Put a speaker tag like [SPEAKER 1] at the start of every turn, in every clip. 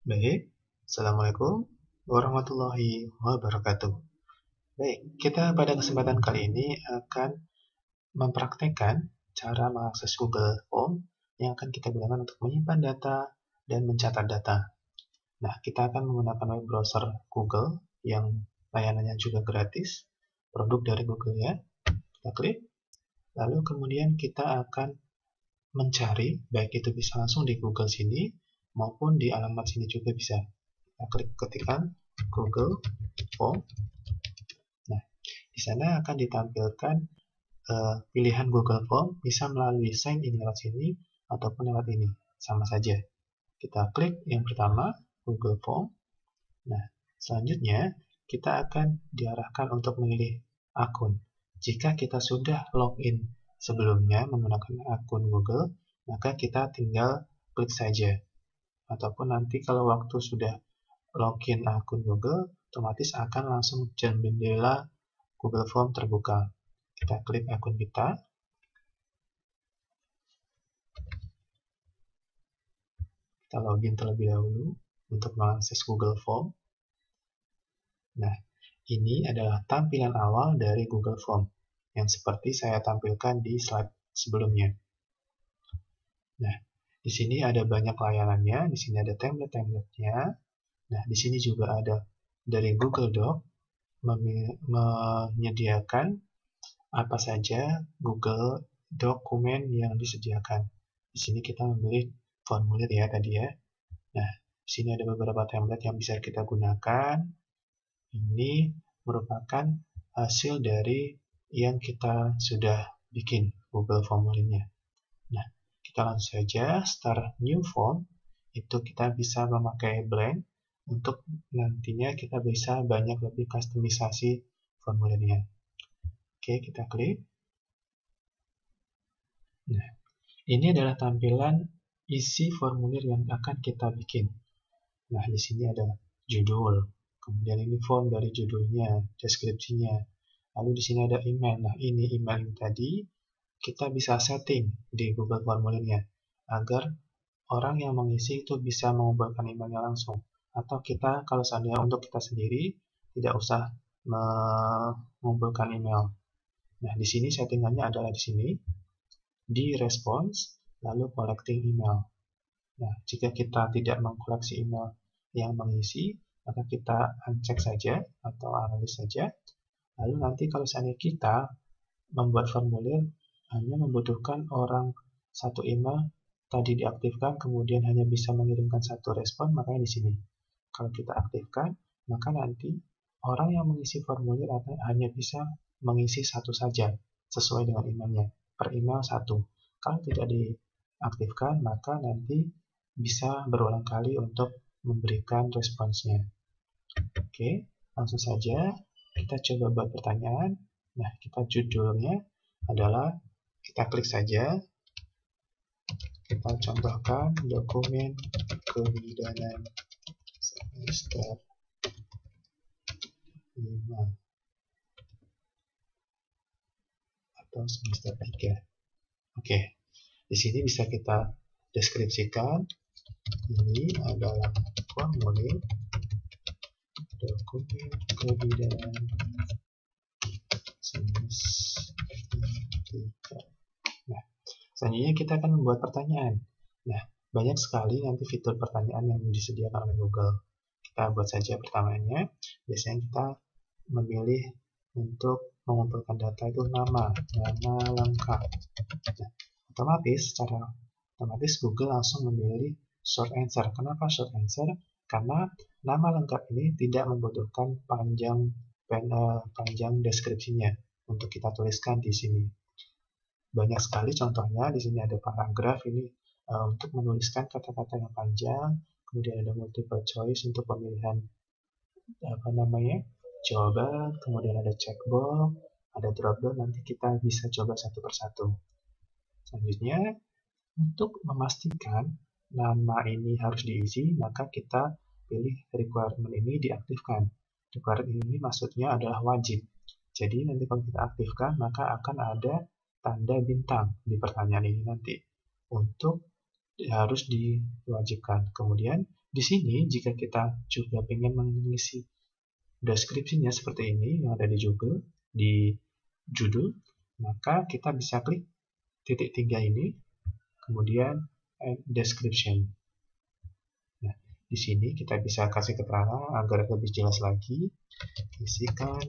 [SPEAKER 1] Baik, Assalamualaikum warahmatullahi wabarakatuh. Baik, kita pada kesempatan kali ini akan mempraktekkan cara mengakses Google Form yang akan kita gunakan untuk menyimpan data dan mencatat data. Nah, kita akan menggunakan web browser Google yang layanannya juga gratis, produk dari Google ya. Kita klik, lalu kemudian kita akan mencari, baik itu bisa langsung di Google sini, maupun di alamat sini juga bisa. Kita klik ketikkan Google Form. Nah, di sana akan ditampilkan pilihan Google Form bisa melalui sign in lewat sini ataupun lewat ini, sama saja. Kita klik yang pertama, Google Form. Nah, selanjutnya kita akan diarahkan untuk memilih akun. Jika kita sudah login sebelumnya menggunakan akun Google, maka kita tinggal klik saja. Ataupun nanti kalau waktu sudah login akun Google, otomatis akan langsung jendela Google Form terbuka. Kita klik akun kita. Kita login terlebih dahulu untuk mengakses Google Form. Nah, ini adalah tampilan awal dari Google Form yang seperti saya tampilkan di slide sebelumnya. Nah, di sini ada banyak layanannya, di sini ada template-templatenya. Nah, di sini juga ada dari Google Doc menyediakan apa saja Google dokumen yang disediakan. Di sini kita memilih formulir ya tadi ya. Nah, di sini ada beberapa template yang bisa kita gunakan. Ini merupakan hasil dari yang kita sudah bikin Google formulirnya. Nah, kita langsung saja start new form. Itu kita bisa memakai blank untuk nantinya kita bisa banyak lebih kustomisasi formulirnya. Oke, kita klik. Nah, ini adalah tampilan isi formulir yang akan kita bikin. Nah, di sini ada judul, kemudian ini form dari judulnya, deskripsinya. Lalu di sini ada email. Nah, ini email yang tadi kita bisa setting di Google Formulirnya agar orang yang mengisi itu bisa mengumpulkan emailnya langsung. Atau kita kalau seandainya untuk kita sendiri tidak usah mengumpulkan email. Nah, di sini settingannya adalah di sini di response lalu collecting email. Nah, jika kita tidak mengkoleksi email yang mengisi, maka kita uncheck saja atau analis saja. Lalu nanti kalau seandainya kita membuat formulir hanya membutuhkan orang satu email tadi diaktifkan, kemudian hanya bisa mengirimkan satu respon, makanya di sini. Kalau kita aktifkan, maka nanti orang yang mengisi formulir hanya bisa mengisi satu saja, sesuai dengan emailnya, per email satu. Kalau tidak diaktifkan, maka nanti bisa berulang kali untuk memberikan responsnya. Oke, langsung saja kita coba buat pertanyaan. Nah, kita judulnya adalah kita klik saja. Kita contohkan dokumen kebidanan semester 5 atau semester 3. Oke, di sini bisa kita deskripsikan. Ini adalah formulir dokumen kebidanan semester 3. Nah, selanjutnya kita akan membuat pertanyaan. Nah, banyak sekali nanti fitur pertanyaan yang disediakan oleh Google. Kita buat saja pertanyaannya. Biasanya kita memilih untuk mengumpulkan data itu nama lengkap. Nah, secara otomatis Google langsung memilih short answer. Kenapa short answer? Karena nama lengkap ini tidak membutuhkan panjang deskripsinya untuk kita tuliskan di sini. Banyak sekali contohnya, di sini ada paragraf ini untuk menuliskan kata-kata yang panjang, kemudian ada multiple choice untuk pemilihan jawaban, kemudian ada checkbox, ada drop down, nanti kita bisa coba satu persatu. Selanjutnya, untuk memastikan nama ini harus diisi, maka kita pilih requirement ini diaktifkan. Requirement ini maksudnya adalah wajib. Jadi nanti kalau kita aktifkan, maka akan ada tanda bintang di pertanyaan ini nanti untuk harus diwajibkan. Kemudian Di sini jika kita juga ingin mengisi deskripsinya seperti ini yang ada di Google, di judul, maka kita bisa klik titik 3 ini, kemudian add description. Nah, di sini kita bisa kasih keterangan agar lebih jelas lagi. Isikan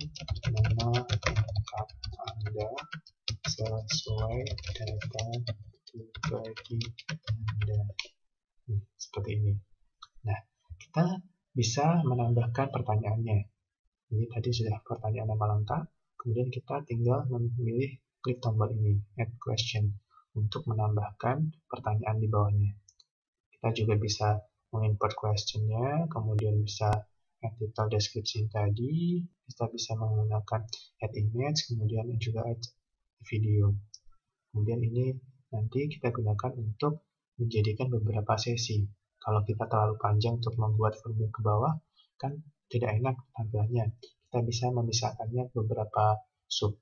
[SPEAKER 1] nama lengkap Anda sesuai data pribadi Anda. Seperti ini. Nah, kita bisa menambahkan pertanyaannya. Ini tadi sudah pertanyaan nama lengkap. Kemudian kita tinggal memilih klik tombol ini, Add Question, untuk menambahkan pertanyaan di bawahnya. Kita juga bisa mengimport questionnya, kemudian bisa add title description tadi, kita bisa menggunakan add image, kemudian juga add video. Kemudian ini nanti kita gunakan untuk menjadikan beberapa sesi. Kalau kita terlalu panjang untuk membuat formulir ke bawah, kan tidak enak tampilannya. Kita bisa memisahkannya beberapa sub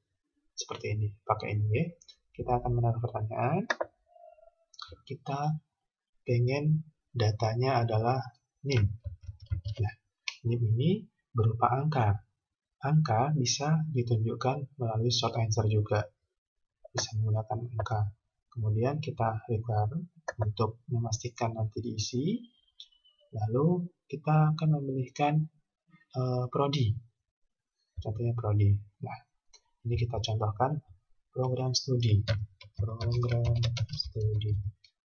[SPEAKER 1] seperti ini. Pakai ini ya. Kita akan menaruh pertanyaan. Kita pengen datanya adalah NIM. Nah, NIM ini berupa angka. Angka bisa ditunjukkan melalui short answer juga. Bisa menggunakan angka. Kemudian kita require untuk memastikan nanti diisi. Lalu kita akan memilihkan prodi. Contohnya prodi. Nah, ini kita contohkan program studi.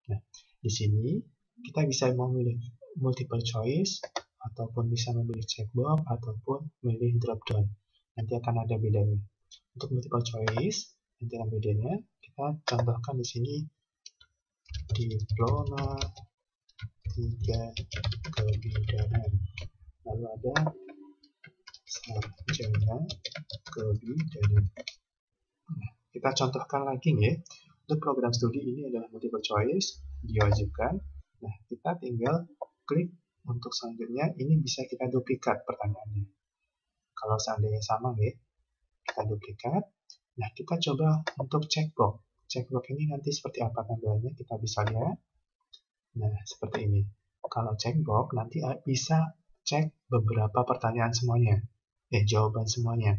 [SPEAKER 1] Nah, di sini kita bisa memilih multiple choice ataupun bisa memilih checkbox ataupun memilih drop down. Nanti akan ada bedanya. Untuk multiple choice nanti akan bedanya. Kita contohkan di sini diploma 3 kebidanan. Lalu ada sarjana kebidanan. Nah, kita contohkan lagi ya. Untuk program studi ini adalah multiple choice, diwajibkan. Nah, kita tinggal klik untuk selanjutnya. Ini bisa kita duplikat pertanyaannya. Kalau seandainya sama ya, kita duplikat. Nah, kita coba untuk checkbox. Checkbox ini nanti seperti apa tampilannya, kita bisa lihat. Nah, seperti ini. Kalau checkbox nanti bisa cek beberapa pertanyaan semuanya. Jawaban semuanya.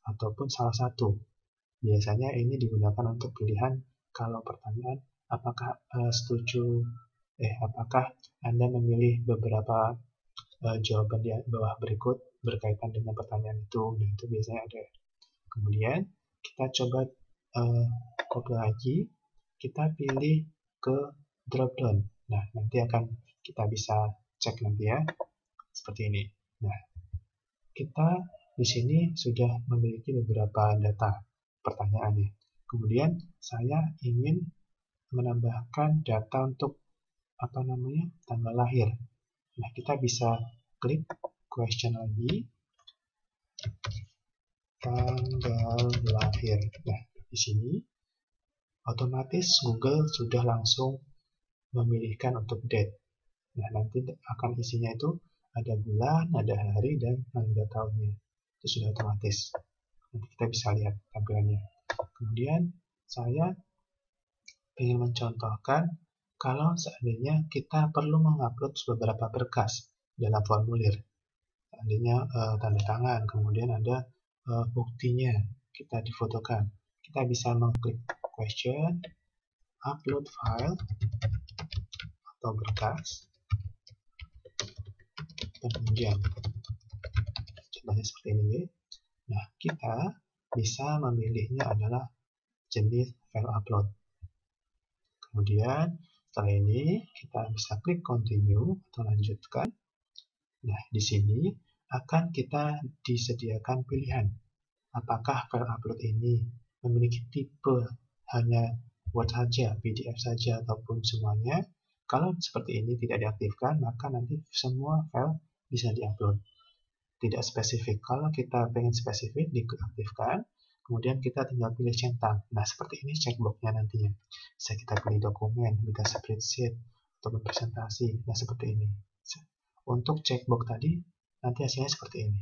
[SPEAKER 1] Ataupun salah satu. Biasanya ini digunakan untuk pilihan kalau pertanyaan apakah apakah Anda memilih beberapa jawaban di bawah berikut berkaitan dengan pertanyaan itu. Nah, itu biasanya ada. Kemudian kita coba copy lagi, kita pilih ke drop down. Nah, nanti akan kita bisa cek nanti ya, seperti ini. Nah, kita di sini sudah memiliki beberapa data pertanyaannya. Kemudian saya ingin menambahkan data untuk tanggal lahir. Nah, kita bisa klik question lagi, tanggal lahir. Nah, di sini otomatis Google sudah langsung memilihkan untuk date. Nah, nanti akan isinya itu ada bulan, ada hari, dan tanggal tahunnya. Itu sudah otomatis. Nanti kita bisa lihat tampilannya. Kemudian saya ingin mencontohkan kalau seandainya kita perlu mengupload beberapa berkas dalam formulir. Seandainya tanda tangan, kemudian ada buktinya, kita difotokan. Kita bisa mengklik question, upload file, atau berkas, kemudian contohnya seperti ini. Nah, kita bisa memilihnya adalah jenis file upload. Kemudian setelah ini kita bisa klik continue atau lanjutkan. Nah, di sini akan kita disediakan pilihan apakah file upload ini memiliki tipe hanya Word saja, PDF saja, ataupun semuanya. Kalau seperti ini tidak diaktifkan, maka nanti semua file bisa diupload. Tidak spesifik. Kalau kita pengen spesifik, diaktifkan. Kemudian kita tinggal pilih centang. Nah, seperti ini checkboxnya nantinya. Bisa kita pilih dokumen, bisa spreadsheet, ataupun presentasi. Nah, seperti ini. Untuk checkbox tadi, nanti hasilnya seperti ini.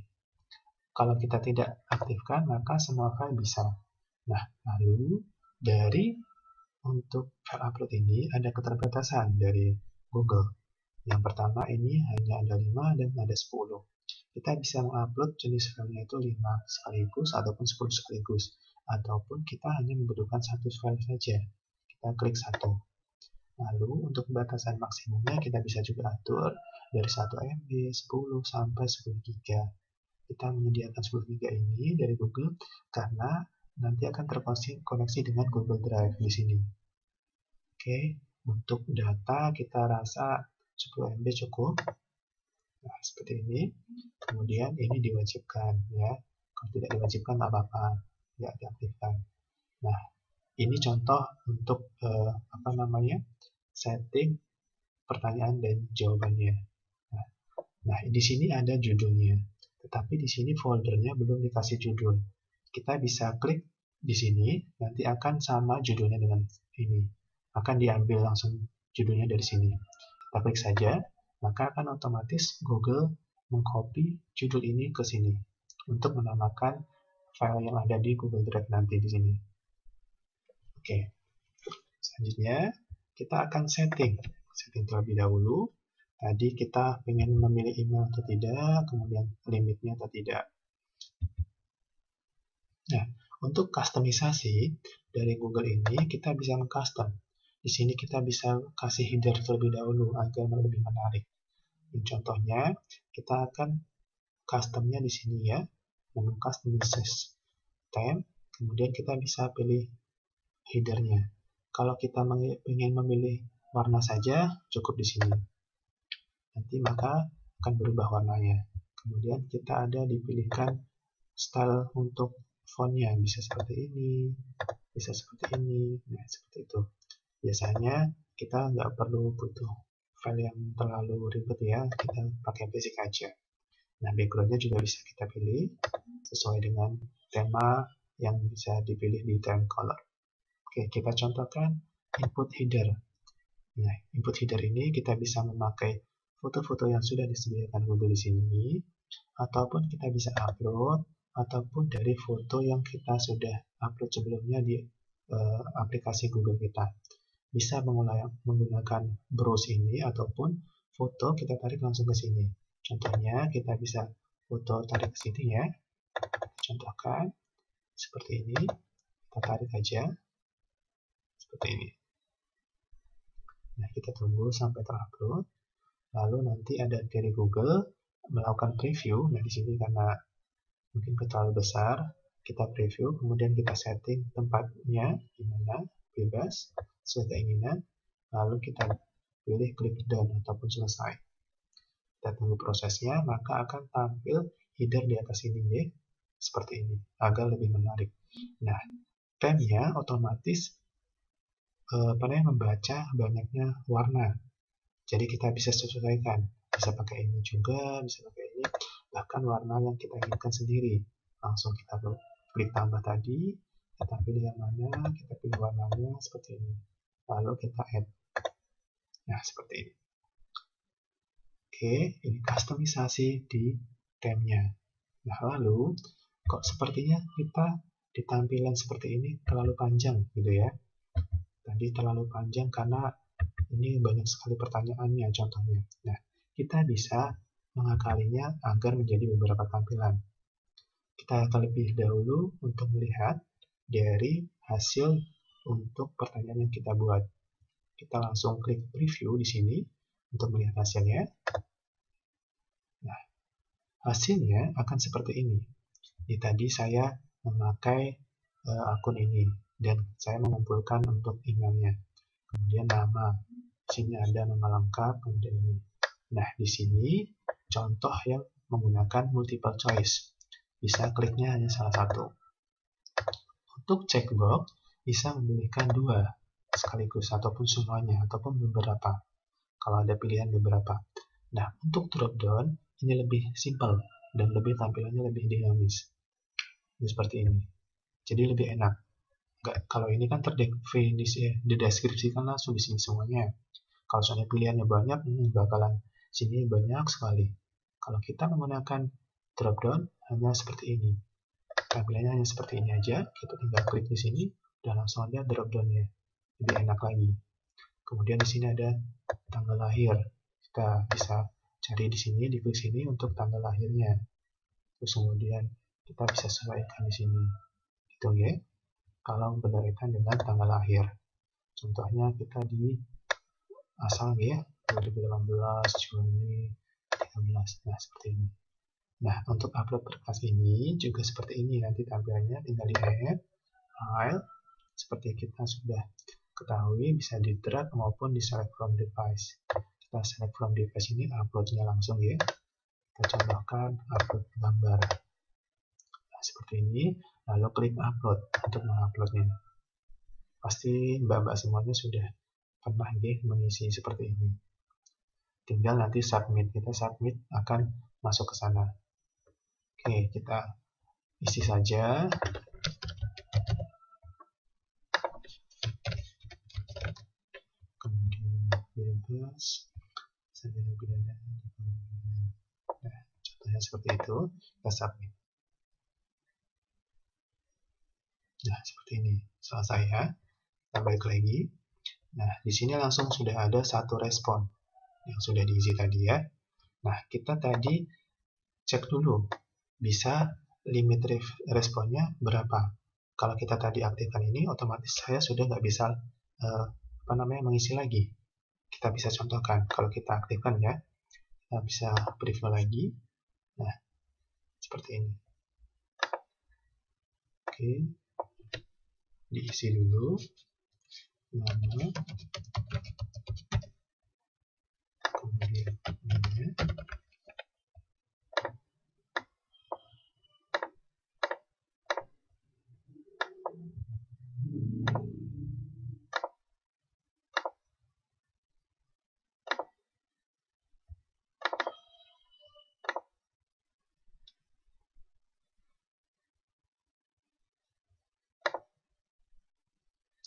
[SPEAKER 1] Kalau kita tidak aktifkan, maka semua file bisa. Nah, lalu untuk file upload ini ada keterbatasan dari Google. Yang pertama ini hanya ada 5 dan ada 10. Kita bisa mengupload jenis filenya itu 5 sekaligus ataupun 10 sekaligus. Ataupun kita hanya membutuhkan satu file saja. Kita klik satu. Lalu untuk batasan maksimumnya kita bisa juga atur dari 1 MB, 10 sampai 10 GB. Kita menyediakan 10 GB ini dari Google karena nanti akan terkoneksi dengan Google Drive di sini. Oke, untuk data kita rasa 10 MB cukup. Nah, seperti ini. Kemudian ini diwajibkan ya. Kalau tidak diwajibkan nggak apa-apa, nggak diaktifkan. Nah, ini contoh untuk setting pertanyaan dan jawabannya. Nah, di sini ada judulnya, tetapi di sini foldernya belum dikasih judul. Kita bisa klik di sini, nanti akan sama judulnya dengan ini. Akan diambil langsung judulnya dari sini. Kita klik saja, maka akan otomatis Google mengcopy judul ini ke sini untuk menamakan file yang ada di Google Drive nanti di sini. Oke, selanjutnya kita akan setting terlebih dahulu. Tadi kita ingin memilih email atau tidak, kemudian limitnya atau tidak. Nah, untuk kustomisasi dari Google ini kita bisa mengcustom. Di sini kita bisa kasih header terlebih dahulu agar lebih menarik. Contohnya, kita akan customnya di sini ya, menu customize theme, kemudian kita bisa pilih headernya. Kalau kita ingin memilih warna saja, cukup di sini. Nanti maka akan berubah warnanya. Kemudian kita ada dipilihkan style untuk fontnya, bisa seperti ini, bisa seperti ini, nah seperti itu. Biasanya kita nggak perlu butuh file yang terlalu ribet ya, kita pakai basic aja. Nah, backgroundnya juga bisa kita pilih sesuai dengan tema yang bisa dipilih di theme color. Oke, kita contohkan input header. Nah, input header ini kita bisa memakai foto-foto yang sudah disediakan Google di sini, ataupun kita bisa upload, ataupun dari foto yang kita sudah upload sebelumnya di aplikasi Google kita. Bisa menggunakan browse ini, ataupun foto kita tarik langsung ke sini. Contohnya, kita bisa foto tarik ke sini ya. Contohkan, seperti ini. Kita tarik aja, seperti ini. Nah, kita tunggu sampai terupload. Lalu nanti ada dari Google melakukan preview. Nah, di sini karena mungkin terlalu besar, kita preview, kemudian kita setting tempatnya di mana, bebas, sesuai keinginan. Lalu kita pilih klik done ataupun selesai. Kita tunggu prosesnya, maka akan tampil header di atas ini ya, seperti ini, agar lebih menarik. Nah, theme-nya otomatis membaca banyaknya warna. Jadi kita bisa sesuaikan, bisa pakai ini juga, bisa pakai ini, bahkan warna yang kita inginkan sendiri. Langsung kita klik tambah tadi, kita pilih yang mana, kita pilih warnanya seperti ini. Lalu kita add. Nah, seperti ini. Oke, ini kustomisasi di theme-nya. Nah, lalu kok sepertinya kita di tampilan seperti ini terlalu panjang gitu ya. Tadi terlalu panjang karena ini banyak sekali pertanyaannya contohnya. Nah, kita bisa mengakalinya agar menjadi beberapa tampilan. Kita terlebih dahulu untuk melihat dari hasil untuk pertanyaan yang kita buat. Kita langsung klik preview di sini untuk melihat hasilnya. Nah, hasilnya akan seperti ini. Ini tadi saya memakai akun ini dan saya mengumpulkan untuk emailnya. Kemudian nama. Di sini ada nama lengkap, kemudian ini. Nah, di sini contoh yang menggunakan multiple choice. Bisa kliknya hanya salah satu. Untuk checkbox, bisa memilihkan 2 sekaligus, ataupun semuanya, ataupun beberapa. Kalau ada pilihan beberapa. Nah, untuk drop down, ini lebih simple dan lebih tampilannya lebih dinamis. Ini seperti ini. Jadi lebih enak. Kalau ini kan terdefinisi ya, dideskripsikan langsung di sini semuanya. Kalau soalnya pilihannya banyak, bakalan sini banyak sekali. Kalau kita menggunakan drop down, hanya seperti ini. Tampilannya hanya seperti ini aja. Kita tinggal klik di sini dan langsung ada drop down-nya. Lebih enak lagi. Kemudian di sini ada tanggal lahir. Kita bisa cari di sini, diklik sini untuk tanggal lahirnya. Terus kemudian kita bisa sesuaikan di sini. Gitu ya. Kalau berkaitan dengan tanggal lahir. Contohnya kita di asal ya 2018 Juni 13. Nah, seperti ini. Nah, untuk upload berkas ini juga seperti ini nanti tampilannya, tinggal di add file seperti kita sudah ketahui, bisa di drag maupun di select from device. Kita select from device ini uploadnya langsung ya. Kita contohkan upload gambar. Nah, seperti ini, lalu klik upload untuk menguploadnya. Pasti mbak-mbak semuanya sudah pernah ya mengisi seperti ini. Tinggal nanti submit, kita submit akan masuk ke sana. Oke, kita isi saja. Kemudian bebas, sarjana pidana. Nah, contohnya seperti itu, kita submit. Nah, seperti ini. Selesai ya. Kita balik lagi. Nah, di sini langsung sudah ada satu respon yang sudah diisi tadi ya. Nah, kita tadi cek dulu, bisa limit responnya berapa. Kalau kita tadi aktifkan ini, otomatis saya sudah nggak bisa mengisi lagi. Kita bisa contohkan, kalau kita aktifkan ya, kita bisa preview lagi. Nah, seperti ini. Oke, diisi dulu nama, kemudian ini.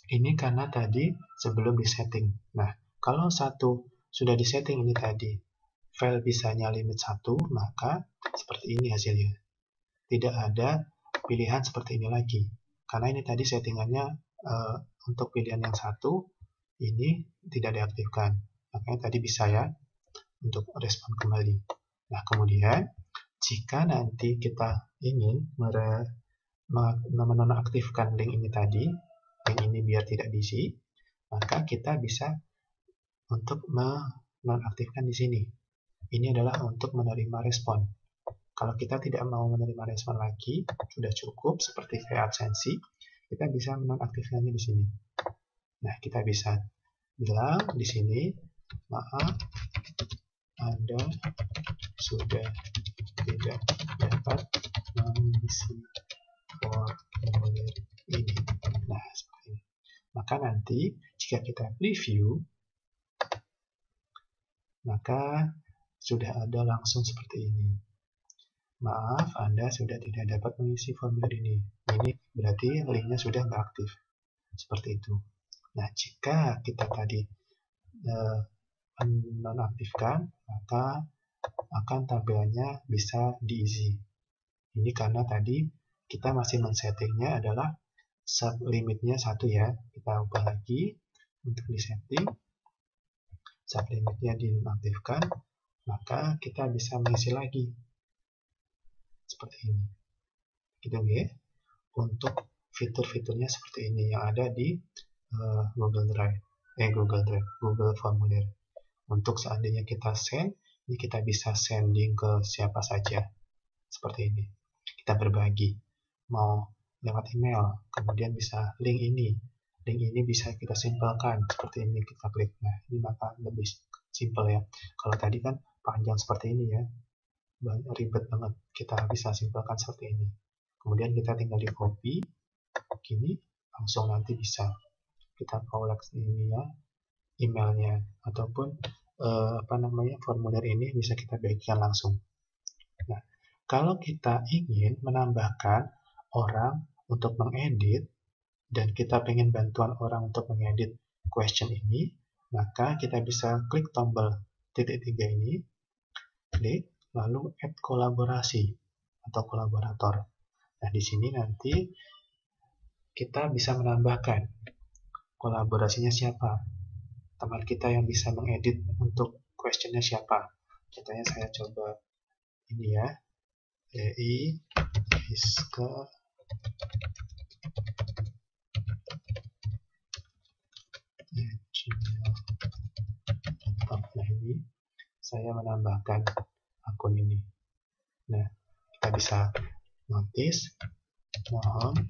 [SPEAKER 1] Ini karena tadi sebelum disetting. Nah, kalau satu sudah disetting ini tadi, file bisanya limit 1, maka seperti ini hasilnya. Tidak ada pilihan seperti ini lagi. Karena ini tadi settingannya untuk pilihan yang satu, ini tidak diaktifkan. Makanya tadi bisa ya, untuk respon kembali. Nah, kemudian, jika nanti kita ingin menonaktifkan link ini tadi, link ini biar tidak diisi, maka kita bisa untuk menonaktifkan di sini. Ini adalah untuk menerima respon. Kalau kita tidak mau menerima respon lagi, sudah cukup seperti kayak absensi, kita bisa menonaktifkannya di sini. Nah, kita bisa bilang di sini, maaf, Anda sudah tidak dapat mengisi formulir ini. Nah, seperti ini. Maka nanti jika kita preview, maka sudah ada langsung seperti ini. Maaf, Anda sudah tidak dapat mengisi formulir ini. Ini berarti linknya sudah nggak aktif. Seperti itu. Nah, jika kita tadi menonaktifkan, maka akan tampilannya bisa diisi. Ini karena tadi kita masih men-settingnya adalah sublimitnya 1 ya. Kita ubah lagi untuk disetting. Sublimitnya dinonaktifkan, maka kita bisa mengisi lagi. Seperti ini. Gitu ya. Untuk fitur-fiturnya seperti ini yang ada di Google Formulir. Untuk seandainya kita send, ini kita bisa sending ke siapa saja. Seperti ini. Kita berbagi. Mau lewat email, kemudian bisa link ini. Link ini bisa kita simpelkan. Seperti ini kita klik. Nah, ini maka lebih simpel ya. Kalau tadi kan panjang seperti ini ya. Ribet banget. Kita bisa simpelkan seperti ini. Kemudian kita tinggal di copy. Gini, langsung nanti bisa. Kita collect ini ya, emailnya. Ataupun formulir ini bisa kita bagikan langsung. Nah, kalau kita ingin menambahkan orang untuk mengedit dan kita ingin bantuan orang untuk mengedit question ini, maka kita bisa klik tombol titik 3 ini, klik, lalu add kolaborasi atau kolaborator. Nah, di sini nanti kita bisa menambahkan kolaborasinya siapa, teman kita yang bisa mengedit untuk questionnya siapa. Contohnya saya coba ini ya, iska@gmail.com. Nah, ini saya menambahkan akun ini. Nah, kita bisa notice, mohon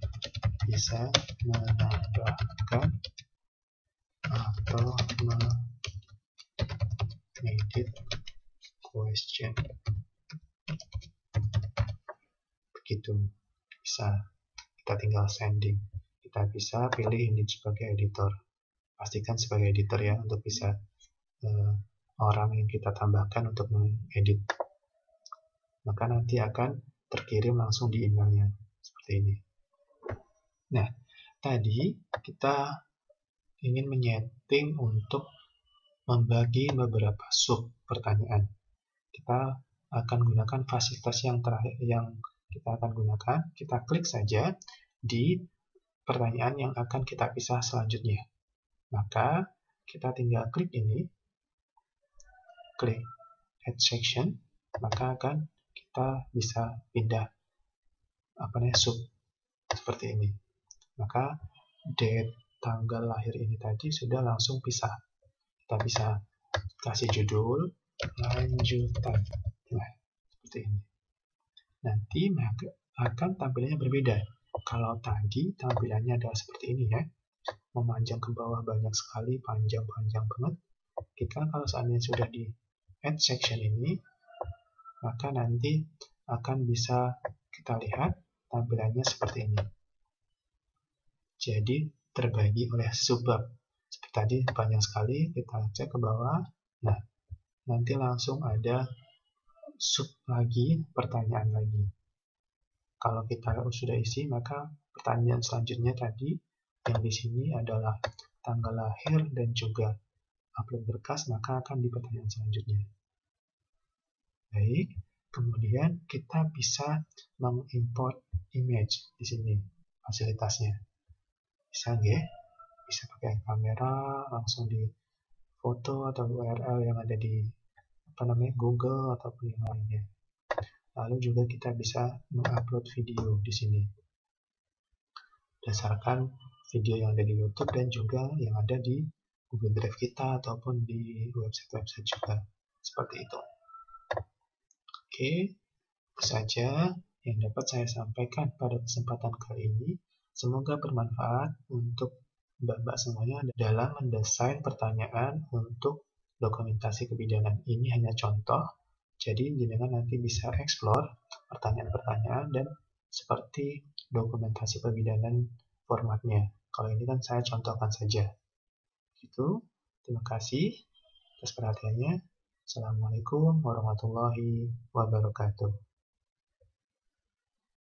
[SPEAKER 1] bisa menambahkan atau mengedit question. Begitu, bisa. Kita tinggal sending. Kita bisa pilih ini sebagai editor. Pastikan sebagai editor ya, untuk bisa orang yang kita tambahkan untuk mengedit. Maka nanti akan terkirim langsung di emailnya seperti ini. Nah, tadi kita ingin menyeting untuk membagi beberapa sub pertanyaan. Kita akan gunakan fasilitas yang terakhir yang kita akan gunakan. Kita klik saja di pertanyaan yang akan kita pisah selanjutnya. Maka kita tinggal klik ini, klik add section, maka akan kita bisa pindah sub seperti ini. Maka date tanggal lahir ini tadi sudah langsung pisah. Kita bisa kasih judul lanjutan. Nah, seperti ini. Nanti akan tampilannya berbeda. Kalau tadi tampilannya adalah seperti ini ya, memanjang ke bawah banyak sekali, panjang-panjang banget. Kita kalau seandainya sudah di add section ini, maka nanti akan bisa kita lihat tampilannya seperti ini. Jadi terbagi oleh subbab. Seperti tadi banyak sekali, kita cek ke bawah. Nah, nanti langsung ada sub lagi, pertanyaan lagi. Kalau kita sudah isi, maka pertanyaan selanjutnya tadi yang di sini adalah tanggal lahir dan juga upload berkas, maka akan di pertanyaan selanjutnya. Baik, kemudian kita bisa mengimport image di sini fasilitasnya. Bisa nggih? Bisa pakai kamera, langsung di foto atau URL yang ada di Google ataupun yang lainnya. Lalu juga kita bisa mengupload video di sini. Berdasarkan video yang ada di YouTube dan juga yang ada di Google Drive kita ataupun di website-website juga. Seperti itu. Oke, itu saja yang dapat saya sampaikan pada kesempatan kali ini. Semoga bermanfaat untuk Mbak-mbak semuanya dalam mendesain pertanyaan untuk dokumentasi kebidanan. Ini hanya contoh, jadi jenengan nanti bisa explore pertanyaan-pertanyaan dan seperti dokumentasi kebidanan formatnya. Kalau ini kan saya contohkan saja. Gitu. Terima kasih atas perhatiannya. Assalamualaikum warahmatullahi wabarakatuh.